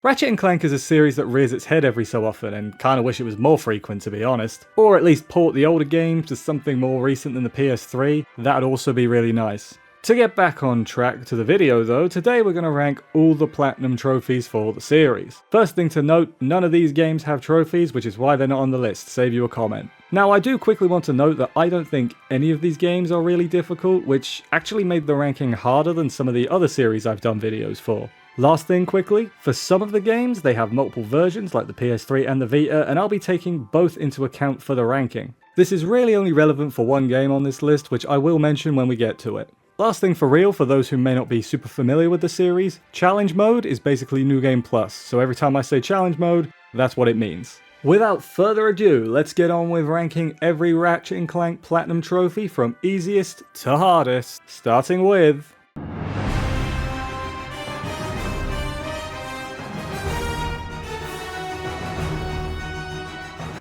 Ratchet and Clank is a series that rears its head every so often, and kinda wish it was more frequent to be honest. Or at least port the older games to something more recent than the PS3, that'd also be really nice. To get back on track to the video though, today we're going to rank all the platinum trophies for the series. First thing to note, none of these games have trophies, which is why they're not on the list, save you a comment. Now I do quickly want to note that I don't think any of these games are really difficult, which actually made the ranking harder than some of the other series I've done videos for. Last thing quickly, for some of the games they have multiple versions like the PS3 and the Vita, and I'll be taking both into account for the ranking. This is really only relevant for one game on this list, which I will mention when we get to it. Last thing for real, for those who may not be super familiar with the series, Challenge Mode is basically New Game Plus, so every time I say Challenge Mode, that's what it means. Without further ado, let's get on with ranking every Ratchet and Clank Platinum trophy from easiest to hardest, starting with...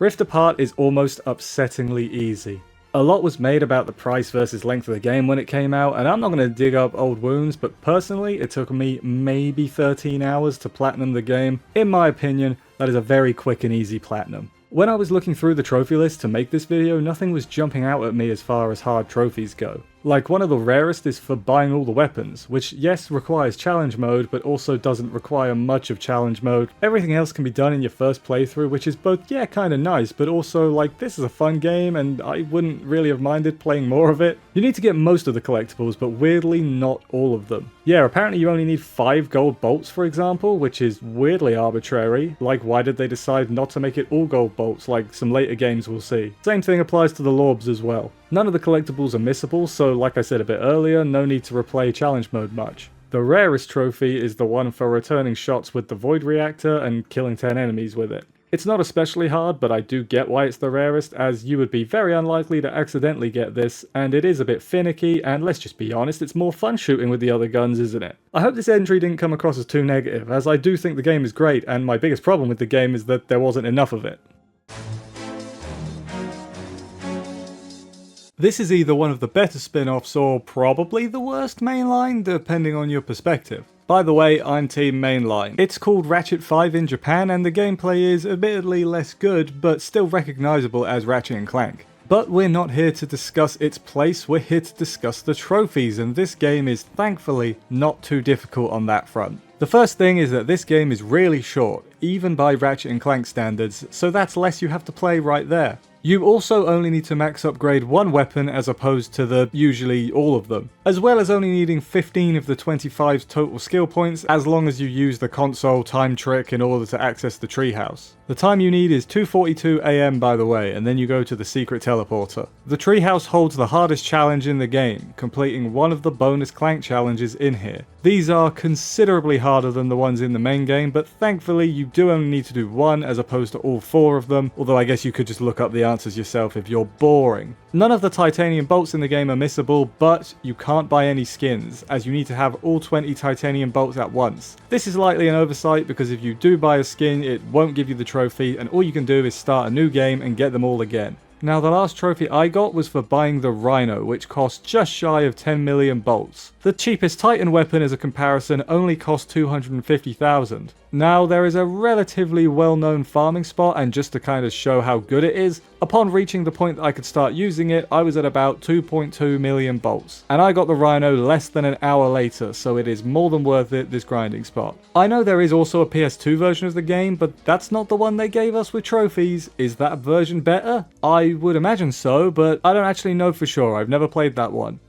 Rift Apart is almost upsettingly easy. A lot was made about the price versus length of the game when it came out, and I'm not going to dig up old wounds, but personally it took me maybe 13 hours to platinum the game. In my opinion, that is a very quick and easy platinum. When I was looking through the trophy list to make this video, nothing was jumping out at me as far as hard trophies go. Like, one of the rarest is for buying all the weapons, which yes requires challenge mode, but also doesn't require much of challenge mode. Everything else can be done in your first playthrough, which is both, yeah, kinda nice, but also like, this is a fun game and I wouldn't really have minded playing more of it. You need to get most of the collectibles, but weirdly not all of them. Yeah, apparently you only need 5 gold bolts for example, which is weirdly arbitrary. Like, why did they decide not to make it all gold bolts like some later games we'll see? Same thing applies to the Lorbs as well. None of the collectibles are missable, so like I said a bit earlier, no need to replay challenge mode much. The rarest trophy is the one for returning shots with the Void Reactor and killing 10 enemies with it. It's not especially hard, but I do get why it's the rarest, as you would be very unlikely to accidentally get this, and it is a bit finicky, and let's just be honest, it's more fun shooting with the other guns, isn't it? I hope this entry didn't come across as too negative, as I do think the game is great, and my biggest problem with the game is that there wasn't enough of it. This is either one of the better spin-offs or probably the worst mainline, depending on your perspective. By the way, I'm team mainline. It's called Ratchet 5 in Japan and the gameplay is admittedly less good, but still recognisable as Ratchet and Clank. But we're not here to discuss its place, we're here to discuss the trophies, and this game is thankfully not too difficult on that front. The first thing is that this game is really short, even by Ratchet and Clank standards, so that's less you have to play right there. You also only need to max upgrade one weapon as opposed to the usually all of them, as well as only needing 15 of the 25 total skill points as long as you use the console time trick in order to access the treehouse. The time you need is 2:42 AM by the way, and then you go to the secret teleporter. The treehouse holds the hardest challenge in the game, completing one of the bonus Clank challenges in here. These are considerably harder than the ones in the main game, but thankfully you do only need to do one as opposed to all 4 of them, although I guess you could just look up the answers yourself if you're boring. None of the titanium bolts in the game are missable, but you can't buy any skins, as you need to have all 20 titanium bolts at once. This is likely an oversight because if you do buy a skin, it won't give you the trophy, and all you can do is start a new game and get them all again. Now the last trophy I got was for buying the Rhino, which cost just shy of 10 million bolts. The cheapest Titan weapon as a comparison only cost 250,000. Now there is a relatively well-known farming spot, and just to kind of show how good it is, upon reaching the point that I could start using it, I was at about 2.2 million bolts. And I got the Rhino less than an hour later, so it is more than worth it, this grinding spot. I know there is also a PS2 version of the game, but that's not the one they gave us with trophies. Is that version better? I would imagine so, but I don't actually know for sure, I've never played that one.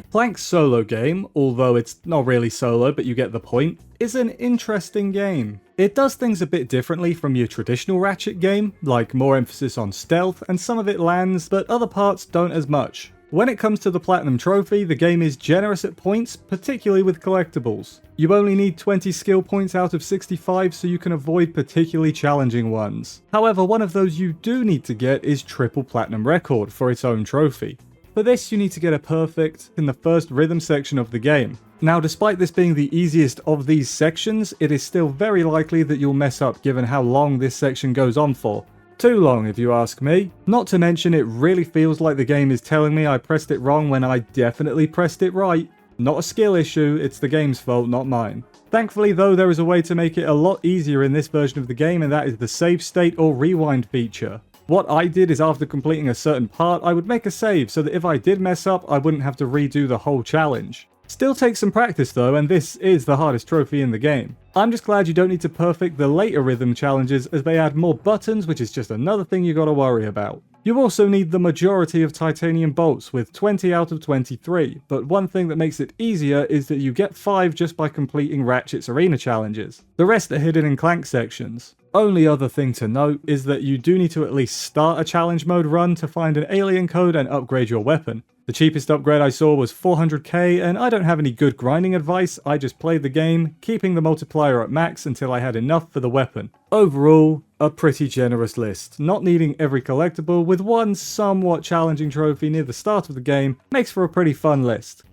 Clank's solo game, although it's not really solo but you get the point, is an interesting game. It does things a bit differently from your traditional Ratchet game, like more emphasis on stealth, and some of it lands, but other parts don't as much. When it comes to the Platinum Trophy, the game is generous at points, particularly with collectibles. You only need 20 skill points out of 65 so you can avoid particularly challenging ones. However, one of those you do need to get is Triple Platinum Record for its own trophy. For this you need to get a perfect in the first rhythm section of the game. Now despite this being the easiest of these sections, it is still very likely that you'll mess up given how long this section goes on for. Too long if you ask me. Not to mention it really feels like the game is telling me I pressed it wrong when I definitely pressed it right. Not a skill issue, it's the game's fault, not mine. Thankfully though, there is a way to make it a lot easier in this version of the game, and that is the save state or rewind feature. What I did is after completing a certain part, I would make a save so that if I did mess up, I wouldn't have to redo the whole challenge. Still takes some practice though, and this is the hardest trophy in the game. I'm just glad you don't need to perfect the later rhythm challenges as they add more buttons, which is just another thing you gotta worry about. You also need the majority of titanium bolts with 20 out of 23, but one thing that makes it easier is that you get 5 just by completing Ratchet's arena challenges. The rest are hidden in Clank sections. Only other thing to note is that you do need to at least start a challenge mode run to find an alien code and upgrade your weapon. The cheapest upgrade I saw was 400k, and I don't have any good grinding advice, I just played the game, keeping the multiplier at max until I had enough for the weapon. Overall, a pretty generous list. Not needing every collectible, with one somewhat challenging trophy near the start of the game, makes for a pretty fun list.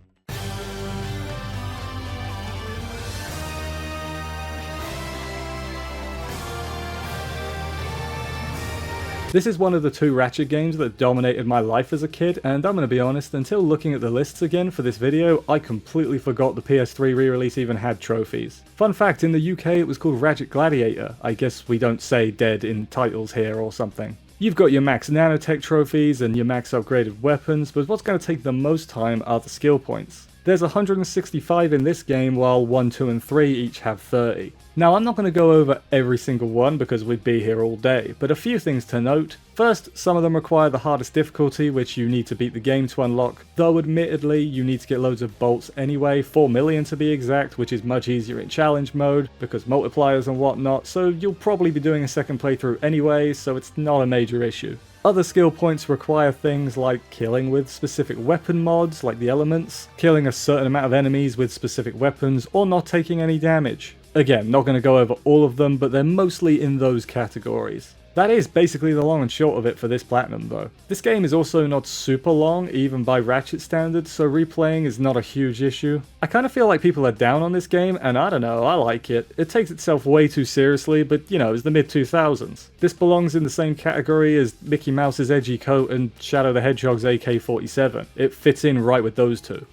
This is one of the 2 Ratchet games that dominated my life as a kid, and I'm gonna be honest, until looking at the lists again for this video, I completely forgot the PS3 re-release even had trophies. Fun fact, in the UK it was called Ratchet Gladiator. I guess we don't say dead in titles here or something. You've got your max nanotech trophies and your max upgraded weapons, but what's going to take the most time are the skill points. There's 165 in this game, while 1, 2, and 3 each have 30. Now, I'm not going to go over every single one because we'd be here all day, but a few things to note. First, some of them require the hardest difficulty, which you need to beat the game to unlock, though admittedly you need to get loads of bolts anyway, 4 million to be exact, which is much easier in challenge mode because multipliers and whatnot, so you'll probably be doing a second playthrough anyway, so it's not a major issue. Other skill points require things like killing with specific weapon mods, like the elements, killing a certain amount of enemies with specific weapons, or not taking any damage. Again, not going to go over all of them, but they're mostly in those categories. That is basically the long and short of it for this platinum though. This game is also not super long, even by Ratchet standards, so replaying is not a huge issue. I kind of feel like people are down on this game, and I don't know, I like it. It takes itself way too seriously, but you know, it's the mid-2000s. This belongs in the same category as Mickey Mouse's edgy coat and Shadow the Hedgehog's AK-47. It fits in right with those two.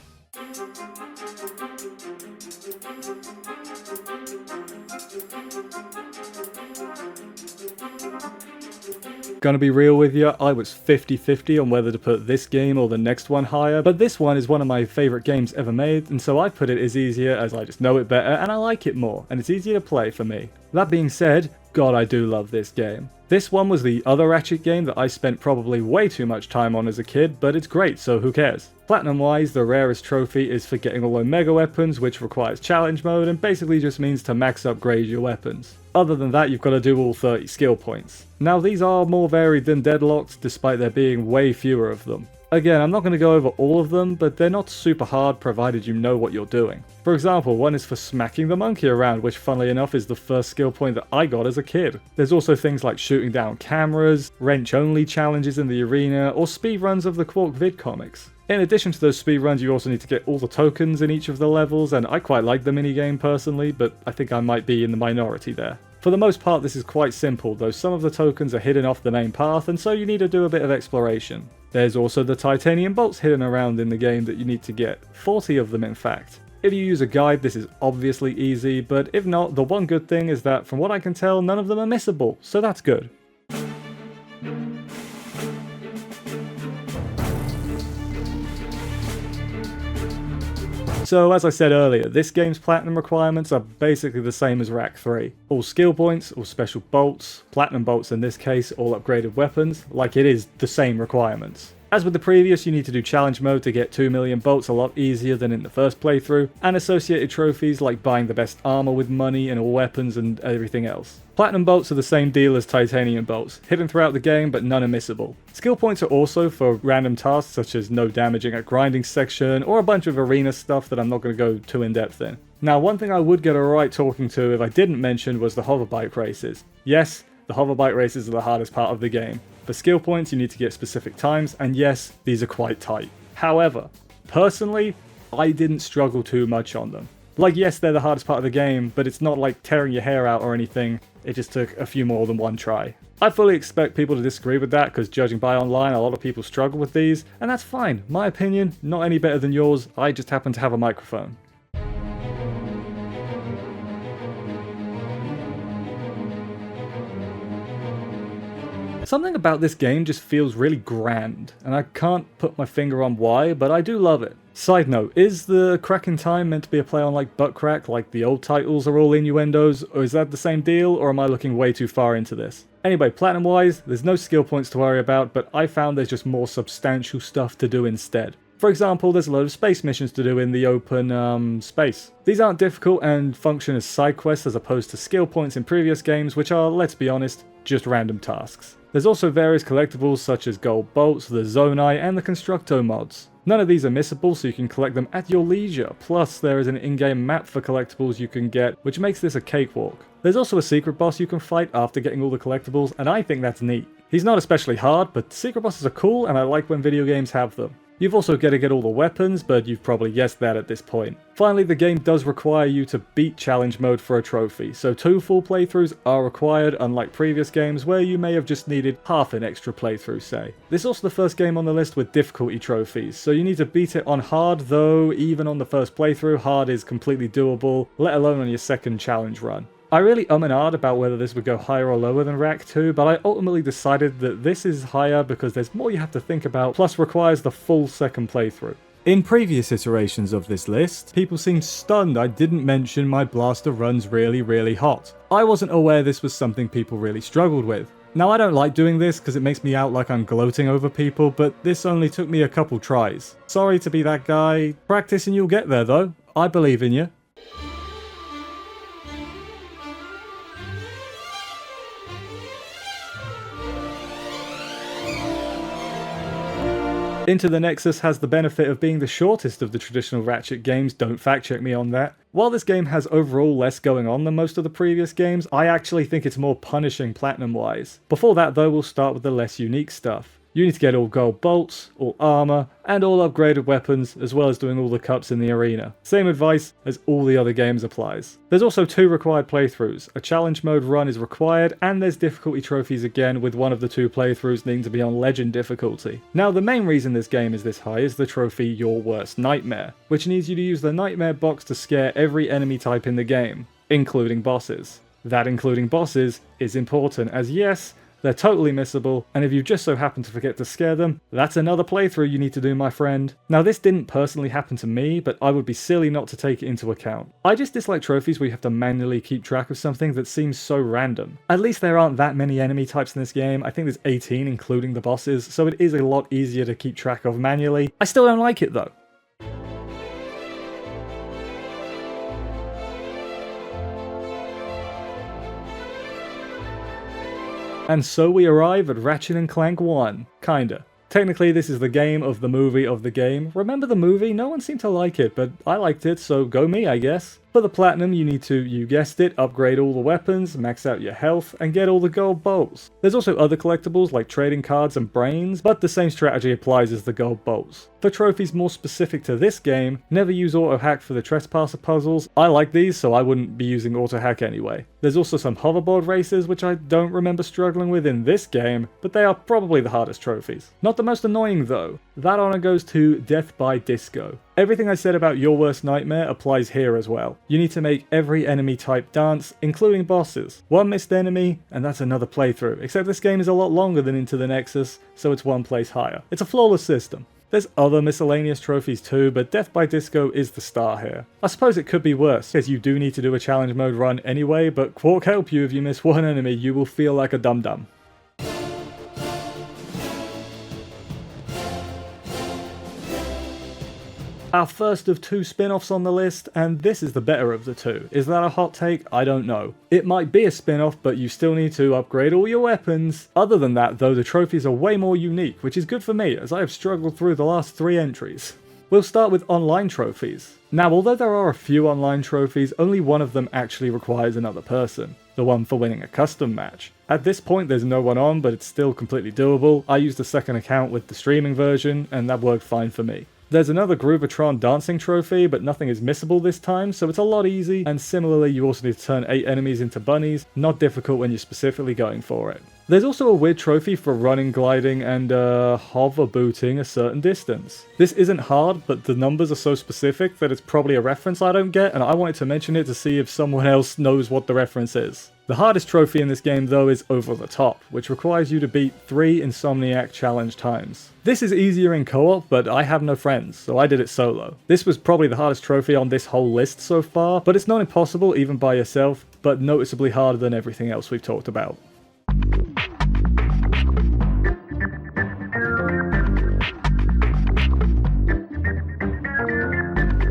Gonna be real with you, I was 50-50 on whether to put this game or the next one higher, but this one is one of my favourite games ever made, and so I put it as easier as I just know it better and I like it more, and it's easier to play for me. That being said, God, I do love this game. This one was the other Ratchet game that I spent probably way too much time on as a kid, but it's great, so who cares? Platinum wise, the rarest trophy is for getting all the mega weapons, which requires challenge mode and basically just means to max upgrade your weapons. Other than that, you've got to do all 30 skill points. Now these are more varied than Deadlocked, despite there being way fewer of them. Again, I'm not going to go over all of them, but they're not super hard provided you know what you're doing. For example, one is for smacking the monkey around, which funnily enough is the first skill point that I got as a kid. There's also things like shooting down cameras, wrench-only challenges in the arena, or speedruns of the Quark vid comics. In addition to those speedruns, you also need to get all the tokens in each of the levels, and I quite like the minigame personally, but I think I might be in the minority there. For the most part, this is quite simple, though some of the tokens are hidden off the main path, and so you need to do a bit of exploration. There's also the titanium bolts hidden around in the game that you need to get, 40 of them in fact. If you use a guide, this is obviously easy, but if not, the one good thing is that from what I can tell, none of them are missable, so that's good. So as I said earlier, this game's platinum requirements are basically the same as Rack 3. All skill points, all special bolts, platinum bolts in this case, all upgraded weapons, like it is the same requirements. As with the previous, you need to do challenge mode to get 2 million bolts a lot easier than in the first playthrough, and associated trophies like buying the best armor with money and all weapons and everything else. Platinum bolts are the same deal as titanium bolts, hidden throughout the game but none are missable. Skill points are also for random tasks such as no damaging at grinding section or a bunch of arena stuff that I'm not going to go too in depth in. Now one thing I would get alright talking to if I didn't mention was the hoverbike races. Yes, the hoverbike races are the hardest part of the game. For skill points you need to get specific times, and yes, these are quite tight. However, personally, I didn't struggle too much on them. Like, yes, they're the hardest part of the game, but it's not like tearing your hair out or anything. It just took a few more than one try. I fully expect people to disagree with that, because judging by online, a lot of people struggle with these, and that's fine. My opinion, not any better than yours, I just happen to have a microphone. Something about this game just feels really grand, and I can't put my finger on why, but I do love it. Side note, is the crack in time meant to be a play on like butt crack, like the old titles are all innuendos, or is that the same deal, or am I looking way too far into this? Anyway, platinum wise, there's no skill points to worry about, but I found there's just more substantial stuff to do instead. For example, there's a load of space missions to do in the open space. These aren't difficult and function as side quests as opposed to skill points in previous games, which are, let's be honest, just random tasks. There's also various collectibles such as gold bolts, the Zonai, and the Constructo mods. None of these are missable, so you can collect them at your leisure, plus there is an in-game map for collectibles you can get, which makes this a cakewalk. There's also a secret boss you can fight after getting all the collectibles, and I think that's neat. He's not especially hard, but secret bosses are cool, and I like when video games have them. You've also got to get all the weapons, but you've probably guessed that at this point. Finally, the game does require you to beat challenge mode for a trophy, so 2 full playthroughs are required, unlike previous games where you may have just needed half an extra playthrough, say. This is also the first game on the list with difficulty trophies, so you need to beat it on hard, though even on the first playthrough, hard is completely doable, let alone on your second challenge run. I really and ahed about whether this would go higher or lower than Rack 2, but I ultimately decided that this is higher because there's more you have to think about, plus requires the full second playthrough. In previous iterations of this list, people seemed stunned I didn't mention my blaster runs really hot. I wasn't aware this was something people really struggled with. Now I don't like doing this because it makes me out like I'm gloating over people, but this only took me a couple tries. Sorry to be that guy. Practice and you'll get there though. I believe in you. Into the Nexus has the benefit of being the shortest of the traditional Ratchet games, don't fact check me on that. While this game has overall less going on than most of the previous games, I actually think it's more punishing platinum wise. Before that though, we'll start with the less unique stuff. You need to get all gold bolts, all armor, and all upgraded weapons, as well as doing all the cups in the arena. Same advice as all the other games applies. There's also 2 required playthroughs. A challenge mode run is required, and there's difficulty trophies again, with one of the 2 playthroughs needing to be on legend difficulty. Now the main reason this game is this high is the trophy Your Worst Nightmare, which needs you to use the nightmare box to scare every enemy type in the game, including bosses. That including bosses is important, as yes, they're totally missable, and if you just so happen to forget to scare them, that's another playthrough you need to do, my friend. Now this didn't personally happen to me, but I would be silly not to take it into account. I just dislike trophies where you have to manually keep track of something that seems so random. At least there aren't that many enemy types in this game. I think there's 18 including the bosses, so it is a lot easier to keep track of manually. I still don't like it though. And so we arrive at Ratchet and Clank 1. Kinda. Technically, this is the game of the movie of the game. Remember the movie? No one seemed to like it, but I liked it, so go me, I guess. For the platinum, you need to, you guessed it, upgrade all the weapons, max out your health, and get all the gold bolts. There's also other collectibles like trading cards and brains, but the same strategy applies as the gold bolts. For trophies more specific to this game, never use auto hack for the trespasser puzzles. I like these, so I wouldn't be using auto hack anyway. There's also some hoverboard races, which I don't remember struggling with in this game, but they are probably the hardest trophies. Not the most annoying though. That honor goes to Death by Disco. Everything I said about Your Worst Nightmare applies here as well. You need to make every enemy type dance, including bosses. One missed enemy, and that's another playthrough, except this game is a lot longer than Into the Nexus, so it's one place higher. It's a flawless system. There's other miscellaneous trophies too, but Death by Disco is the star here. I suppose it could be worse, as you do need to do a challenge mode run anyway, but Quark help you if you miss one enemy, you will feel like a dum-dum. Our first of 2 spin-offs on the list, and this is the better of the 2. Is that a hot take? I don't know. It might be a spin-off, but you still need to upgrade all your weapons. Other than that though, the trophies are way more unique, which is good for me, as I have struggled through the last 3 entries. We'll start with online trophies. Now, although there are a few online trophies, only one of them actually requires another person. The one for winning a custom match. At this point there's no one on, but it's still completely doable. I used a second account with the streaming version, and that worked fine for me. There's another Groovatron dancing trophy, but nothing is missable this time, so it's a lot easy, and similarly you also need to turn 8 enemies into bunnies, not difficult when you're specifically going for it. There's also a weird trophy for running, gliding, and hover booting a certain distance. This isn't hard, but the numbers are so specific that it's probably a reference I don't get, and I wanted to mention it to see if someone else knows what the reference is. The hardest trophy in this game though is Over the Top, which requires you to beat 3 Insomniac challenge times. This is easier in co-op, but I have no friends, so I did it solo. This was probably the hardest trophy on this whole list so far, but it's not impossible even by yourself, but noticeably harder than everything else we've talked about.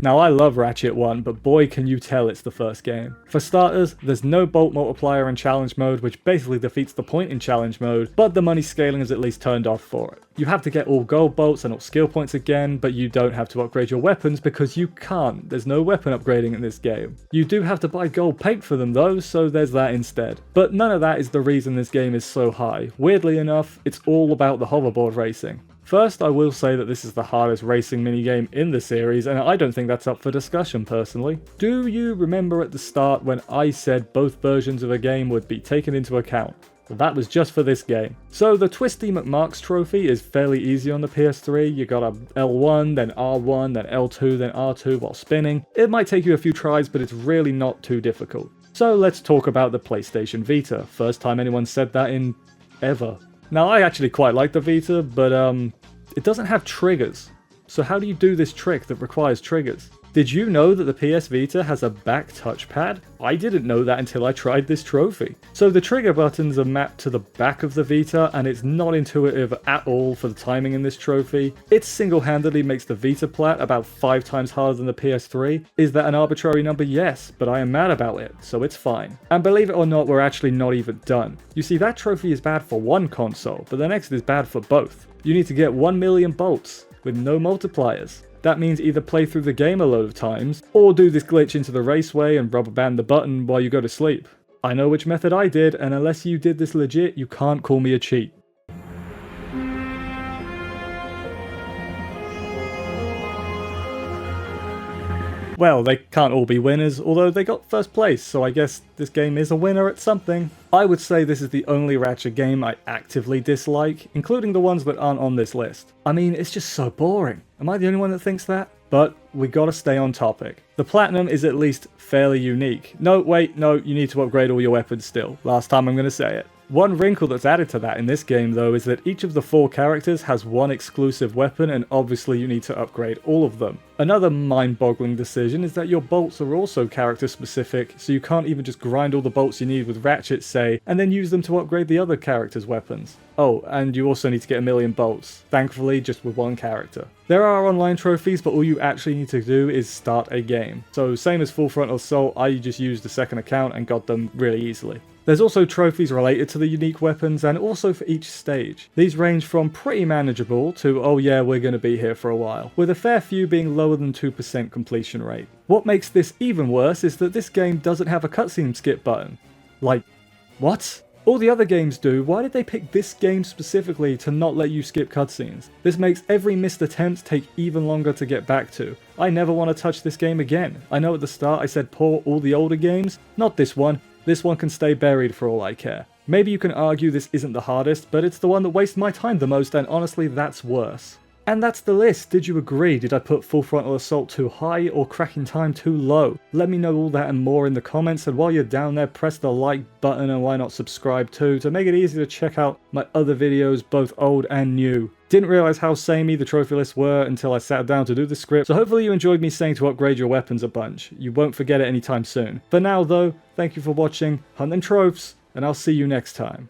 Now I love Ratchet 1, but boy can you tell it's the first game. For starters, there's no bolt multiplier in challenge mode, which basically defeats the point in challenge mode, but the money scaling is at least turned off for it. You have to get all gold bolts and all skill points again, but you don't have to upgrade your weapons because you can't. There's no weapon upgrading in this game. You do have to buy gold paint for them though, so there's that instead. But none of that is the reason this game is so high. Weirdly enough, it's all about the hoverboard racing. First, I will say that this is the hardest racing minigame in the series, and I don't think that's up for discussion personally. Do you remember at the start when I said both versions of a game would be taken into account? Well, that was just for this game. So the Twisty McMarks trophy is fairly easy on the PS3. You got a L1, then R1, then L2, then R2 while spinning. It might take you a few tries, but it's really not too difficult. So let's talk about the PlayStation Vita. First time anyone said that in ever. Now I actually quite like the Vita, but it doesn't have triggers. So how do you do this trick that requires triggers? Did you know that the PS Vita has a back touchpad? I didn't know that until I tried this trophy. So the trigger buttons are mapped to the back of the Vita, and it's not intuitive at all for the timing in this trophy. It single-handedly makes the Vita plat about 5 times harder than the PS3. Is that an arbitrary number? Yes, but I am mad about it, so it's fine. And believe it or not, we're actually not even done. You see, that trophy is bad for one console, but the next is bad for both. You need to get 1 million bolts, with no multipliers. That means either play through the game a load of times, or do this glitch into the raceway and rubber band the button while you go to sleep. I know which method I did, and unless you did this legit, you can't call me a cheat. Well, they can't all be winners, although they got first place, so I guess this game is a winner at something. I would say this is the only Ratchet game I actively dislike, including the ones that aren't on this list. I mean, it's just so boring. Am I the only one that thinks that? But we gotta stay on topic. The Platinum is at least fairly unique. No, wait, no, you need to upgrade all your weapons still. Last time I'm gonna say it. One wrinkle that's added to that in this game though is that each of the 4 characters has one exclusive weapon, and obviously you need to upgrade all of them. Another mind-boggling decision is that your bolts are also character specific, so you can't even just grind all the bolts you need with Ratchet, say, and then use them to upgrade the other characters' weapons. Oh, and you also need to get 1 million bolts, thankfully just with one character. There are online trophies, but all you actually need to do is start a game. So same as Full Frontal Assault, I just used a second account and got them really easily. There's also trophies related to the unique weapons and also for each stage. These range from pretty manageable to oh yeah, we're going to be here for a while, with a fair few being lower than 2% completion rate. What makes this even worse is that this game doesn't have a cutscene skip button. Like, what? All the other games do. Why did they pick this game specifically to not let you skip cutscenes? This makes every missed attempt take even longer to get back to. I never want to touch this game again. I know at the start I said pour all the older games, not this one. This one can stay buried for all I care. Maybe you can argue this isn't the hardest, but it's the one that wastes my time the most, and honestly that's worse. And that's the list. Did you agree? Did I put Full Frontal Assault too high or Cracking Time too low? Let me know all that and more in the comments, and while you're down there, press the like button and why not subscribe too, to make it easy to check out my other videos, both old and new. Didn't realise how samey the trophy lists were until I sat down to do the script, so hopefully you enjoyed me saying to upgrade your weapons a bunch. You won't forget it anytime soon. For now though, thank you for watching, hunt them tropes, and I'll see you next time.